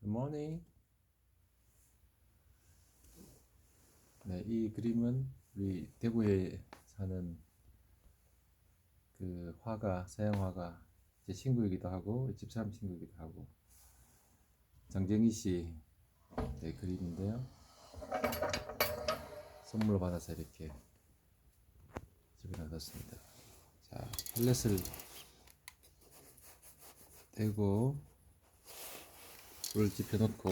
굿모닝. 네, 이 그림은 우리 대구에 사는 그 화가, 서양 화가 제 친구이기도 하고 집사람 친구이기도 하고 장정희 씨 그림인데요. 선물로 받아서 이렇게 집에 놔뒀습니다. 자, 펠렛을 대고 불을 지펴놓고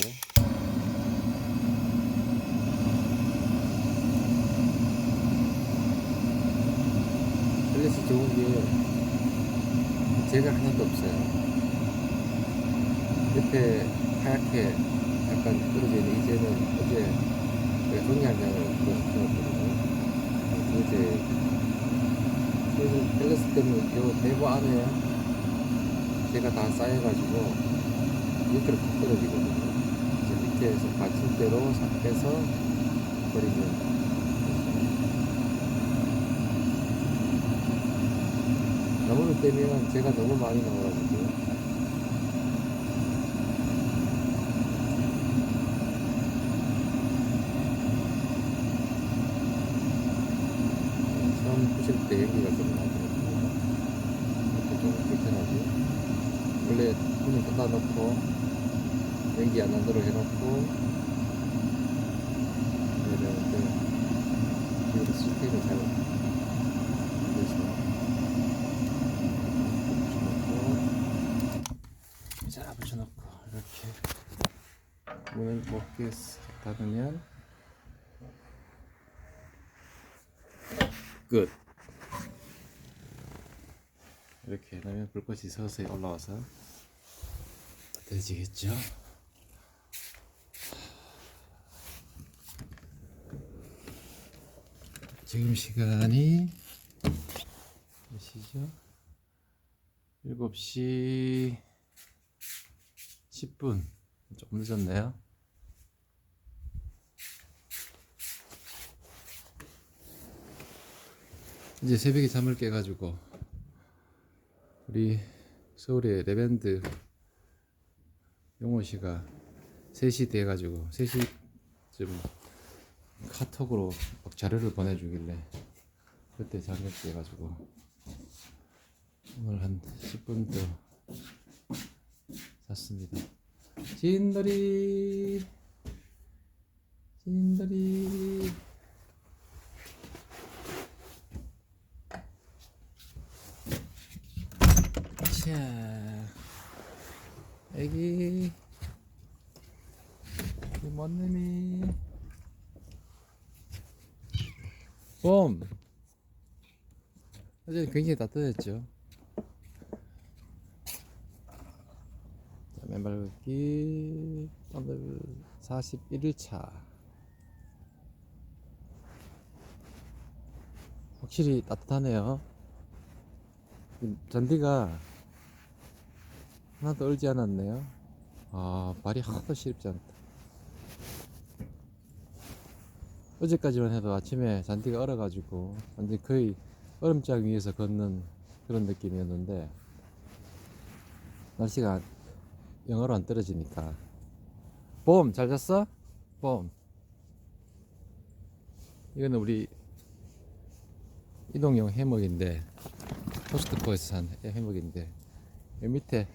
펠렛이 좋은 게 재가 하나도 없어요. 옆에 하얗게 약간 떨어져 있는 이 재는 어제 종이 한 장을 넣었거든요. 그 재. 그래서 펠렛 때문에 이 내부 안에 재가 다 쌓여가지고 밑으로 푹 떨어지거든요. 이제 밑에서 받침대로 빼서 버리면 나무를 떼면 재가 너무 많이 나와가지고 처음 부실 때 연기가 좀 나거든요. 이렇게 좀 불편하죠. 원래 문을 닫아 놓고 연기 안 나도록 해놓고 해야 되는데 이거 시스템이 잘 돼서 붙여놓고 자 붙여놓고 이렇게 문을 높게 닫으면 끝. 이렇게 해놓으면 불꽃이 서서히 올라와서 따뜻해지겠죠. 지금 시간이 몇 시죠? 7시 10분. 좀 늦었네요. 이제 새벽에 잠을 깨가지고 우리 서울의 레밴드 용호 씨가 3시 돼가지고 3시쯤 카톡으로 막 자료를 보내주길래 그때 잠을 깨가지고 오늘 한 10분 더 잤습니다. 진돌이 진돌이 자 애기 뭔 놈이 봄 어제 굉장히 따뜻했죠. 자, 맨발 걷기 오늘 41일차 확실히 따뜻하네요. 잔디가 하나도 얼지 않았네요. 아, 발이 하나도 시렵지 않다. 어제까지만 해도 아침에 잔디가 얼어가지고 완전 거의 얼음장 위에서 걷는 그런 느낌이었는데 날씨가 영하로 안 떨어지니까. 봄 잘 잤어? 봄 이거는 우리 이동용 해먹인데 코스트코에서 산 해먹인데 이 밑에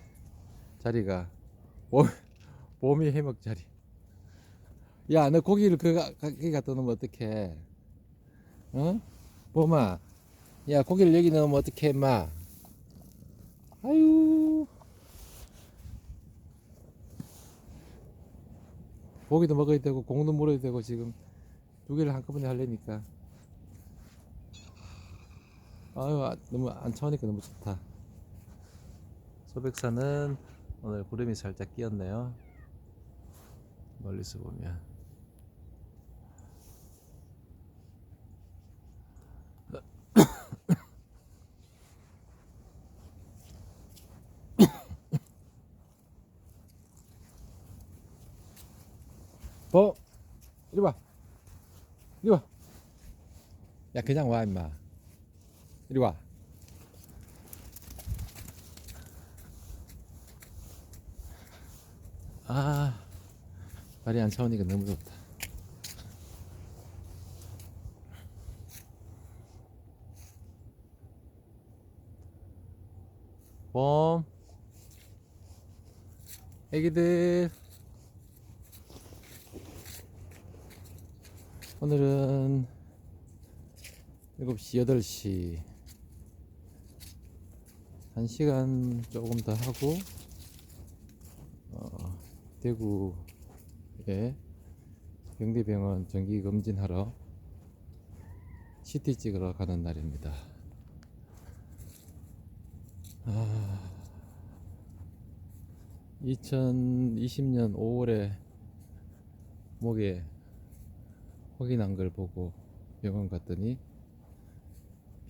자리가 봄이 해먹 자리. 야, 너 고기를 거기 갖다 놓으면 어떡해? 어? 봄아, 야, 고기를 여기 넣으면 어떡해, 임마? 아유, 고기도 먹어야 되고, 공도 물어야 되고, 지금 두 개를 한꺼번에 하려니까. 아유, 너무 안 차오니까 너무 좋다. 소백산은 오늘 구름이 살짝 끼었네요. 멀리서 보면. 이리 와. 이리 와. 야, 그냥 와, 임마. 이리 와. 아. 다리 안 차오니까 너무 좋다. 봄, 애기들. 오늘은 7시, 8시 1시간 조금 더 하고 대구에 경대병원 정기검진하러 CT 찍으러 가는 날입니다. 2020년 5월에 목에 혹이 난 걸 보고 병원 갔더니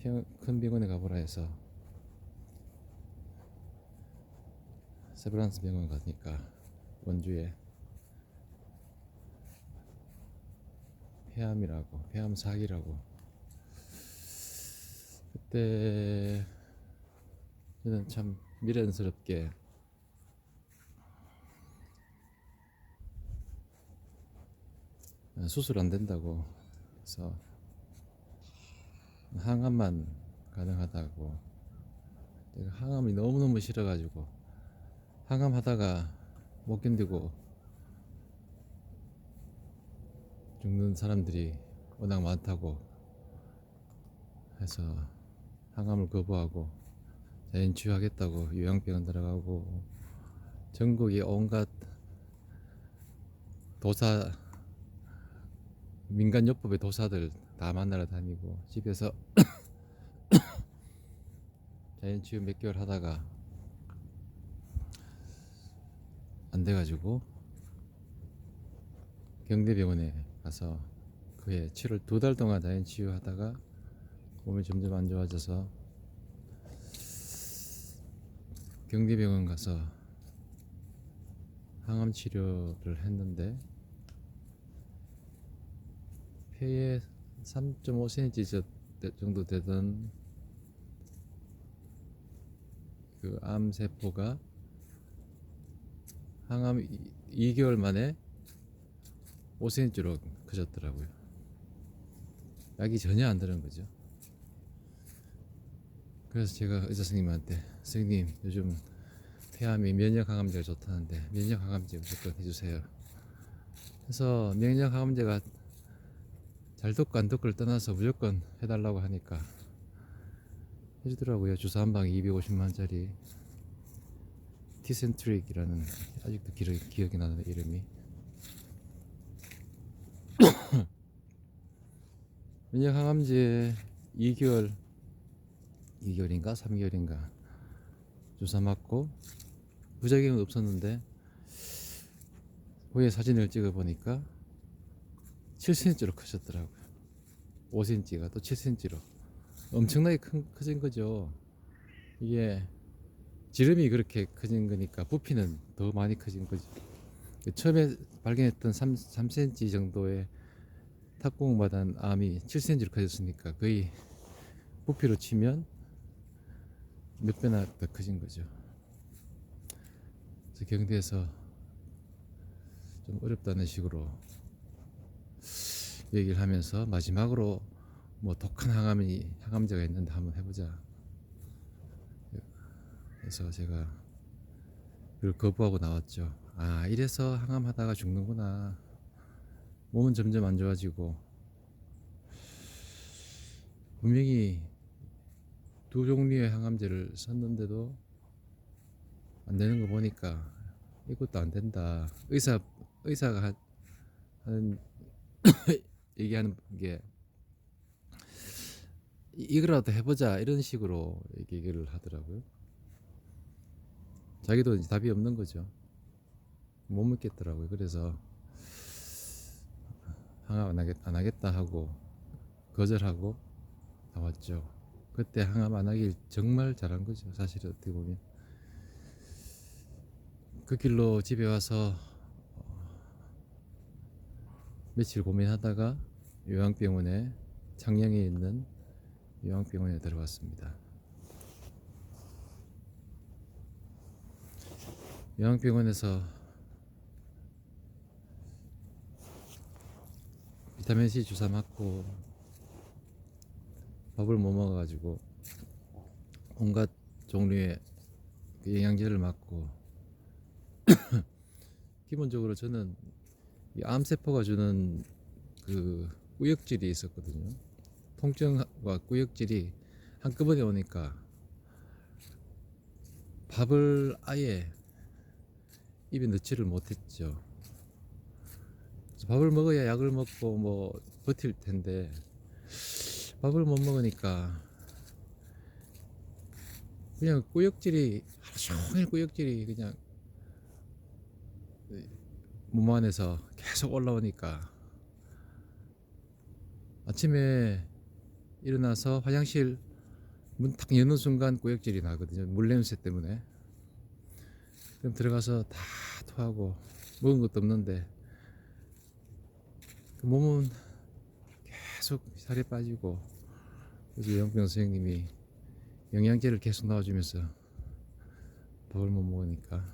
큰 병원에 가보라 해서 세브란스 병원 가니까 원주에 폐암 사기라고. 그때 저는 참 미련스럽게 수술 안 된다고 해서 항암만 가능하다고. 내가 항암이 너무너무 싫어가지고 항암하다가 못 견디고 죽는 사람들이 워낙 많다고 해서 항암을 거부하고 자연치유하겠다고 요양병원 들어가고 전국의 온갖 도사, 민간요법의 도사들 다 만나러 다니고 집에서 자연치유 몇 개월 하다가 안 돼가지고 경대병원에 가서 그해 7월 2달 동안 자연치유 하다가 몸이 점점 안 좋아져서 경대병원 가서 항암 치료를 했는데 폐에 3.5cm 정도 되던 그 암세포가 항암 2개월 만에 5cm로 커졌더라고요. 약이 전혀 안 들은 거죠. 그래서 제가 의사 선생님한테, 선생님 요즘 폐암이 면역 항암제가 좋다는데 면역 항암제 무조건 해주세요. 그래서 면역 항암제가 잘 듣고 안 듣고를 떠나서 무조건 해달라고 하니까 해주더라고요. 주사 한 방에 250만짜리 티센트릭이라는, 아직도 기억이 나는 이름이. 면역 항암제 2개월인가 3개월인가 주사 맞고 부작용은 없었는데 후에 사진을 찍어 보니까 7cm로 커졌더라고요. 5cm가 또 7cm로 엄청나게 커진 거죠. 이게 지름이 그렇게 커진 거니까 부피는 더 많이 커진 거죠. 처음에 발견했던 3cm 정도의 탁구공마단 암이 7cm로 커졌으니까 거의 부피로 치면 몇 배나 더 커진 거죠. 그래서 경대에서 좀 어렵다는 식으로 얘기를 하면서 마지막으로 뭐 독한 항암제가 있는데 한번 해보자. 그래서 제가 그걸 거부하고 나왔죠. 아, 이래서 항암하다가 죽는구나. 몸은 점점 안 좋아지고 분명히 2종류의 항암제를 썼는데도 안 되는 거 보니까 이것도 안 된다. 의사가 하는 얘기하는 게 이거라도 해보자 이런 식으로 얘기를 하더라고요. 자기도 이제 답이 없는 거죠. 못 믿겠더라고요. 그래서 항암 안 하겠다 하고 거절하고 나왔죠. 그때 항암 안 하길 정말 잘한 거죠. 사실 어떻게 보면 그 길로 집에 와서 며칠 고민하다가 요양병원에, 창녕에 있는 요양병원에 들어왔습니다. 요양병원에서 비타민 C 주사 맞고 밥을 못 먹어가지고 온갖 종류의 그 영양제를 맞고, 기본적으로 저는 이 암세포가 주는 그 꾸역질이 있었거든요. 통증과 꾸역질이 한꺼번에 오니까 밥을 아예 입에 넣지를 못했죠. 그래서 밥을 먹어야 약을 먹고 뭐 버틸 텐데 밥을 못 먹으니까 그냥 꾸역질이 하루 종일 꾸역질이 그냥 몸 안에서 계속 올라오니까 아침에 일어나서 화장실 문 탁 여는 순간 꾸역질이 나거든요. 물냄새 때문에. 그럼 들어가서 다 토하고 먹은 것도 없는데 그 몸은 계속 살이 빠지고, 그래서 영병 선생님이 영양제를 계속 넣어주면서 밥을 못 먹으니까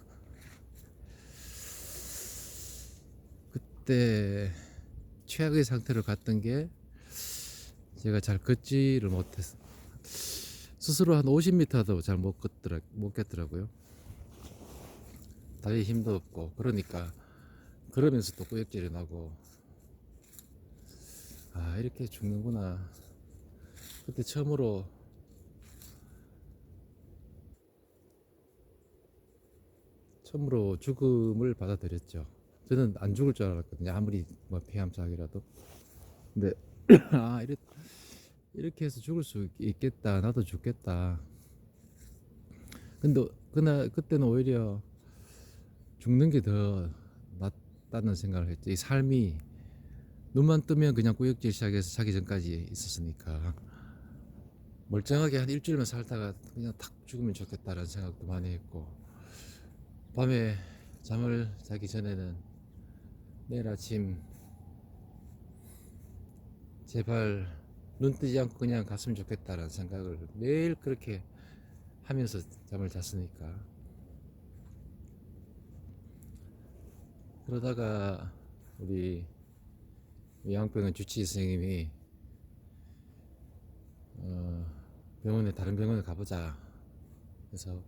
그때 최악의 상태로 갔던 게, 제가 잘 걷지를 못했어. 스스로 한 50m도 잘 못 걷더라고요. 다리에 힘도 없고, 그러니까 그러면서 또 꾸역질이 나고, 아 이렇게 죽는구나. 그때 처음으로 죽음을 받아들였죠. 저는 안 죽을 줄 알았거든요. 아무리 뭐 폐암작이라도. 근데 아 이렇게 해서 죽을 수 있겠다. 나도 죽겠다. 근데 그때는 오히려 죽는 게 더 낫다는 생각을 했죠. 이 삶이 눈만 뜨면 그냥 구역질 시작해서 자기 전까지 있었으니까 멀쩡하게 한 일주일만 살다가 그냥 탁 죽으면 좋겠다라는 생각도 많이 했고, 밤에 잠을 자기 전에는 내일 아침 제발 눈 뜨지 않고 그냥 갔으면 좋겠다라는 생각을 매일 그렇게 하면서 잠을 잤으니까. 그러다가 우리 요양병원 주치의 선생님이 다른 병원에 가보자. 그래서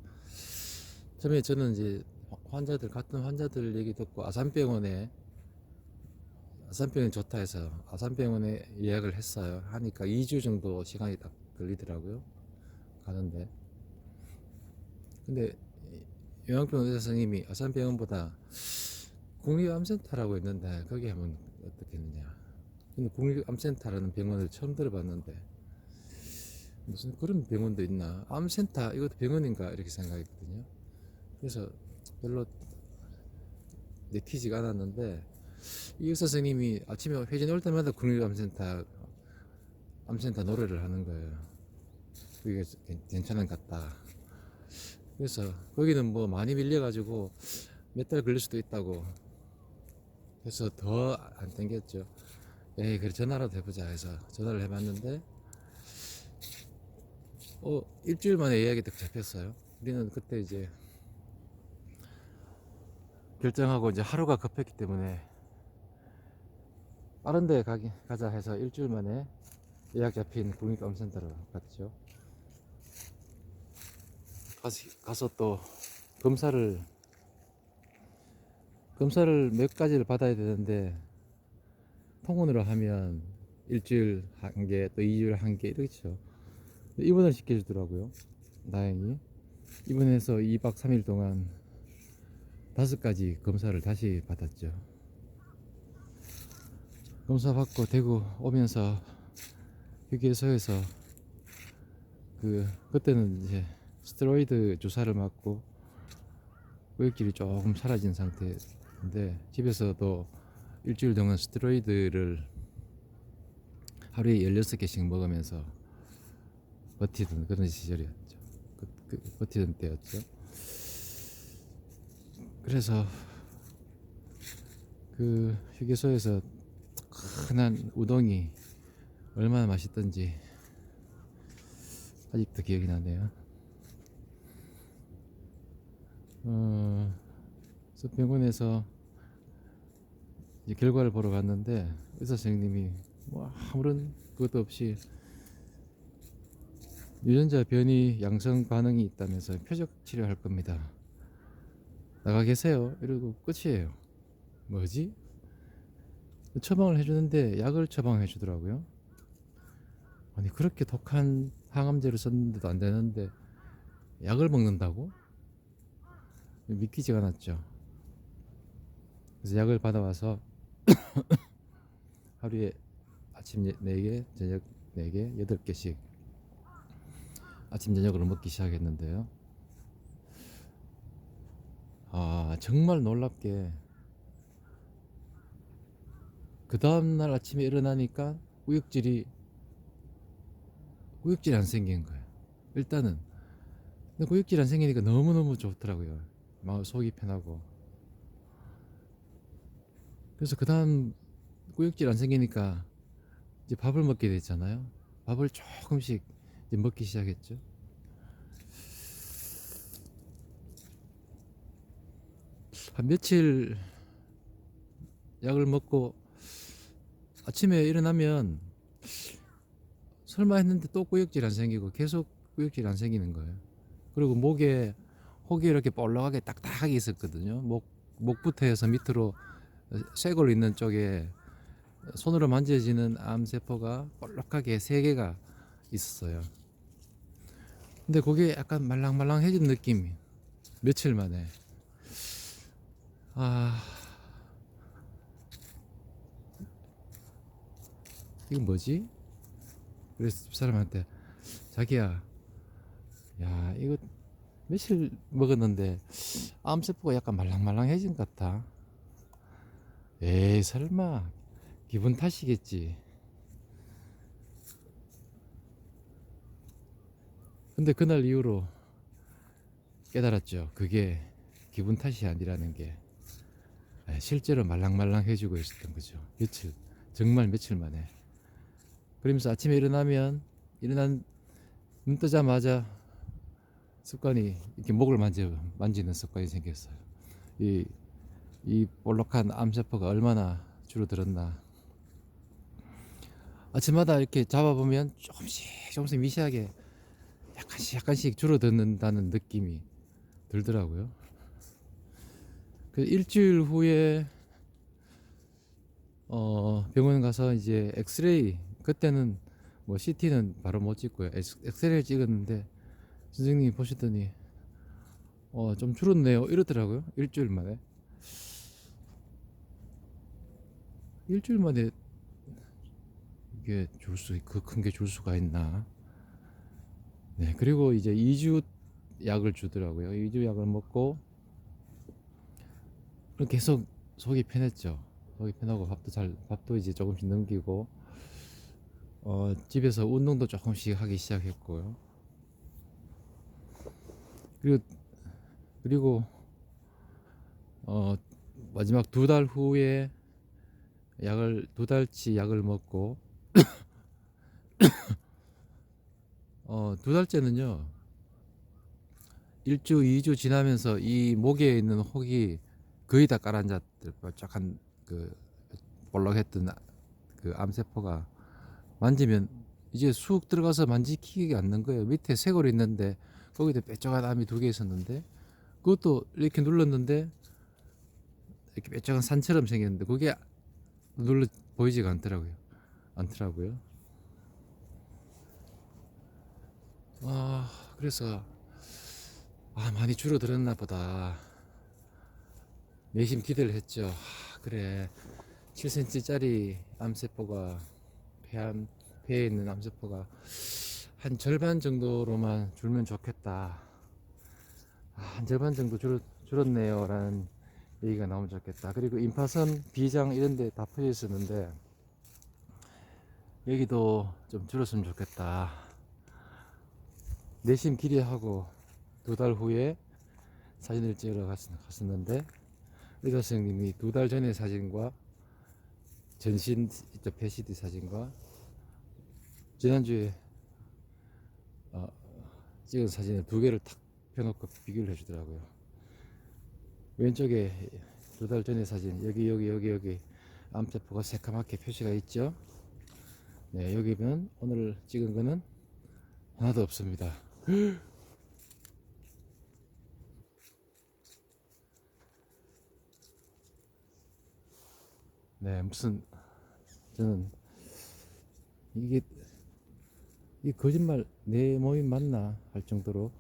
처음에 저는 이제 같은 환자들 얘기 듣고 아산병원이 좋다 해서 아산병원에 예약을 했어요. 하니까 2주 정도 시간이 딱 걸리더라고요, 가는데. 근데 요양병원 의사 선생님이 아산병원보다 국립암센터라고 있는데 거기 하면 어떻겠느냐. 근데 국립암센터라는 병원을 처음 들어봤는데 무슨 그런 병원도 있나, 암센터 이것도 병원인가 이렇게 생각했거든요. 그래서 별로 내키지가 않았는데 이 의사 선생님이 아침에 회진 올 때마다 국립암센터 노래를 하는 거예요. 그게 괜찮은 것 같다. 그래서 거기는 뭐 많이 밀려가지고 몇 달 걸릴 수도 있다고 해서 더 안 땡겼죠. 에이 그래 전화라도 해보자 해서 전화를 해봤는데 일주일 만에 예약이 딱 잡혔어요. 우리는 그때 이제 결정하고 이제 하루가 급했기 때문에 빠른 데 가자 해서 일주일 만에 예약 잡힌 국립암센터로 갔죠. 가서 또 검사를 몇 가지를 받아야 되는데 통원으로 하면 일주일 한 개, 또 2주일 한 개 이렇죠. 입원을 시켜주더라고요. 다행히 입원해서 2박 3일 동안 5가지 검사를 다시 받았죠. 검사 받고 대구 오면서 휴게소에서 그때는 이제 스테로이드 주사를 맞고 구역질이 조금 사라진 상태인데, 집에서도 일주일 동안 스테로이드를 하루에 16개씩 먹으면서 버티던 그런 시절이었죠. 버티던 때였죠. 그래서 그 휴게소에서 흔한 우동이 얼마나 맛있던지 아직도 기억이 나네요. 그래서 병원에서 이제 결과를 보러 갔는데 의사 선생님이 뭐 아무런 그것도 없이 유전자 변이 양성 반응이 있다면서 표적 치료할 겁니다. 나가 계세요. 이러고 끝이에요. 뭐지? 처방을 해주는데 약을 처방해 주더라고요. 아니 그렇게 독한 항암제를 썼는데도 안 되는데 약을 먹는다고? 믿기지가 않았죠. 그래서 약을 받아와서 하루에 아침 4개, 저녁 4개, 8개씩 아침 저녁으로 먹기 시작했는데요. 아 정말 놀랍게 그 다음날 아침에 일어나니까 우육질이 안 생긴 거예요. 일단은 근데 우육질 안 생기니까 너무너무 좋더라고요. 막 속이 편하고. 그래서 그 다음 구역질 안 생기니까 이제 밥을 먹게 됐잖아요. 밥을 조금씩 이제 먹기 시작했죠. 한 며칠 약을 먹고 아침에 일어나면 설마 했는데 또 구역질 안 생기고 계속 구역질 안 생기는 거예요. 그리고 목에 혹이 이렇게 볼록하게 딱딱하게 있었거든요. 목부터 해서 밑으로 쇄골 있는 쪽에 손으로 만져지는 암세포가 볼록하게 3개가 있었어요. 근데 그게 약간 말랑말랑해진 느낌이 며칠 만에. 아 이건 뭐지? 그래서 집사람한테 자기야 야 이거 며칠 먹었는데 암세포가 약간 말랑말랑해진 것 같아. 에이 설마 기분 탓이겠지. 근데 그날 이후로 깨달았죠. 그게 기분 탓이 아니라는 게 실제로 말랑말랑해지고 있었던 거죠. 며칠 정말 며칠 만에. 그러면서 아침에 일어난 눈 뜨자마자 습관이 이렇게 목을 만지는 습관이 생겼어요. 이, 이 볼록한 암세포가 얼마나 줄어들었나. 아침마다 이렇게 잡아보면 조금씩 미세하게 약간씩 줄어드는다는 느낌이 들더라고요. 그 일주일 후에 병원 가서 이제 엑스레이 그때는 뭐 CT는 바로 못 찍고요. 엑스레이 찍었는데 선생님이 보시더니 좀 줄었네요 이러더라고요. 일주일 만에 이게 그 큰 게 줄 수가 있나. 네 그리고 이제 2주 약을 주더라고요. 2주 약을 먹고 계속 속이 편했죠. 속이 편하고 밥도 이제 조금씩 넘기고 집에서 운동도 조금씩 하기 시작했고요. 그리고 그리고 마지막 2달 후에 2달치 약을 먹고 2달째는요 1주 2주 지나면서 이 목에 있는 혹이 거의 다 가라앉았들 뾰족한 그 볼록했던 그 암세포가 만지면 이제 쑥 들어가서 만지키기 않는 거예요. 밑에 쇄골이 있는데 거기도 뾰족한 암이 2개 있었는데 그것도 이렇게 눌렀는데 이렇게 뾰족한 산처럼 생겼는데 그게 보이지가 않더라고요. 그래서 많이 줄어들었나 보다 내심 기대를 했죠. 그래 7cm짜리 암세포가 폐에 있는 암세포가 한 절반 정도로만 줄면 좋겠다. 한 절반 정도 줄었네요 라는 얘기가 나오면 좋겠다. 그리고 임파선 비장 이런 데 다 퍼져 있었는데 여기도 좀 줄었으면 좋겠다 내심 기대하고 2달 후에 사진을 찍으러 갔었는데 의사 선생님이 2달 전의 사진과 전신 PCT 사진과 지난주에 찍은 사진을 2개를 탁 펴놓고 비교를 해주더라고요. 왼쪽에 2달 전의 사진 여기 암세포가 새까맣게 표시가 있죠. 네, 여기는 오늘 찍은 거는 하나도 없습니다. 네, 무슨 저는 이게 이 거짓말 내 몸이 맞나 할 정도로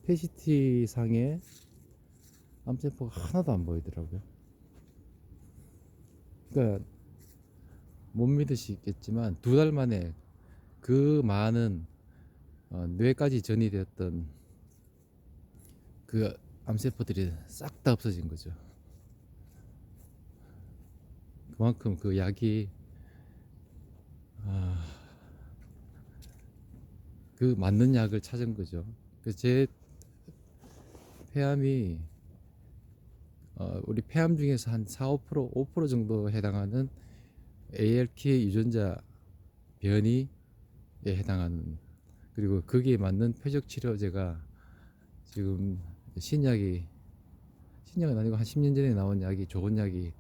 페시티 상에 암세포가 하나도 안 보이더라고요. 그러니까 못 믿으시겠지만 2달 만에 그 많은 뇌까지 전이되었던 그 암세포들이 싹 다 없어진 거죠. 그만큼 그 약이 그 맞는 약을 찾은 거죠. 제 폐암이 우리 폐암 중에서 한 4, 5%, 5% 정도 해당하는 ALK 유전자 변이에 해당하는, 그리고 거기에 맞는 표적 치료제가 지금 신약은 아니고 한 10년 전에 나온 약이, 좋은 약이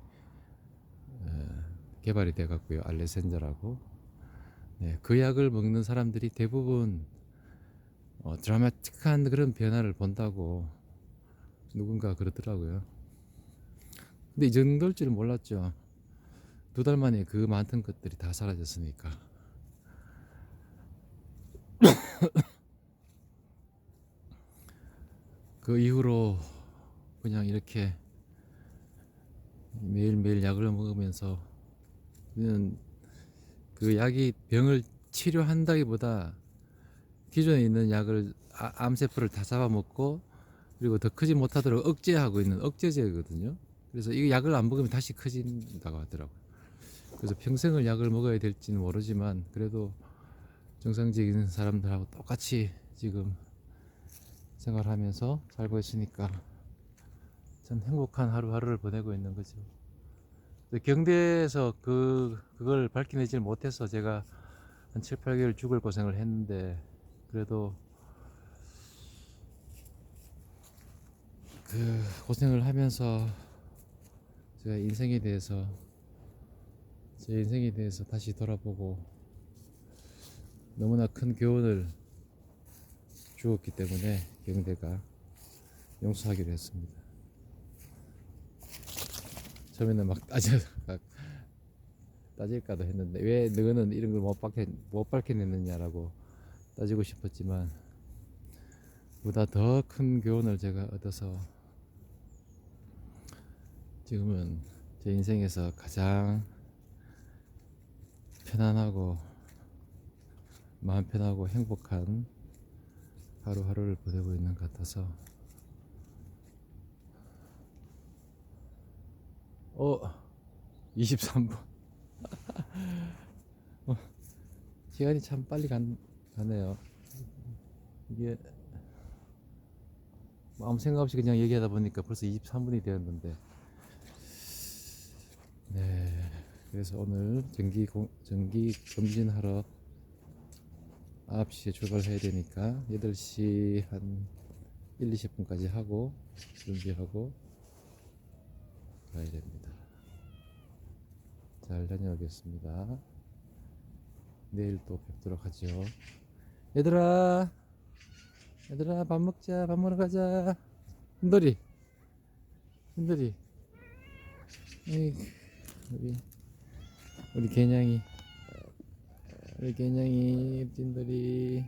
개발이 돼 갖고요. 알레센저라고. 네, 그 약을 먹는 사람들이 대부분 드라마틱한 그런 변화를 본다고 누군가 그러더라고요. 근데 이 정도일 줄은 몰랐죠. 2달 만에 그 많던 것들이 다 사라졌으니까. 그 이후로 그냥 이렇게 매일매일 약을 먹으면서, 그냥 그 약이 병을 치료한다기보다 기존에 있는 약을 암세포를 다 잡아먹고, 그리고 더 크지 못하도록 억제하고 있는 억제제거든요. 그래서 이 약을 안 먹으면 다시 커진다고 하더라고요. 그래서 평생을 약을 먹어야 될지는 모르지만 그래도 정상적인 사람들하고 똑같이 지금 생활하면서 살고 있으니까 참 행복한 하루하루를 보내고 있는 거죠. 경대에서 그걸 밝혀내질 못해서 제가 한 7, 8개월 죽을 고생을 했는데, 그래도 그 고생을 하면서 제가 제 인생에 대해서 다시 돌아보고 너무나 큰 교훈을 주었기 때문에 경대가 용서하기로 했습니다. 처음에는 막 따질까도 했는데, 왜 너는 이런 걸 못 밝혀냈느냐라고 따지고 싶었지만, 보다 더 큰 교훈을 제가 얻어서 지금은 제 인생에서 가장 편안하고 마음 편하고 행복한 하루하루를 보내고 있는 것 같아서 23분. 시간이 참 빨리 가네요. 이게 아무 생각 없이 그냥 얘기하다 보니까 벌써 23분이 되었는데, 네, 그래서 오늘 정기 검진하러 9시에 출발해야 되니까 8시 한 1, 20분까지 하고 준비하고 가야 됩니다. 잘 다녀오겠습니다. 내일 또 뵙도록 하죠. 얘들아 밥 먹자. 밥 먹으러 가자. 흔들이 에이구, 우리 개냥이 찐돌이.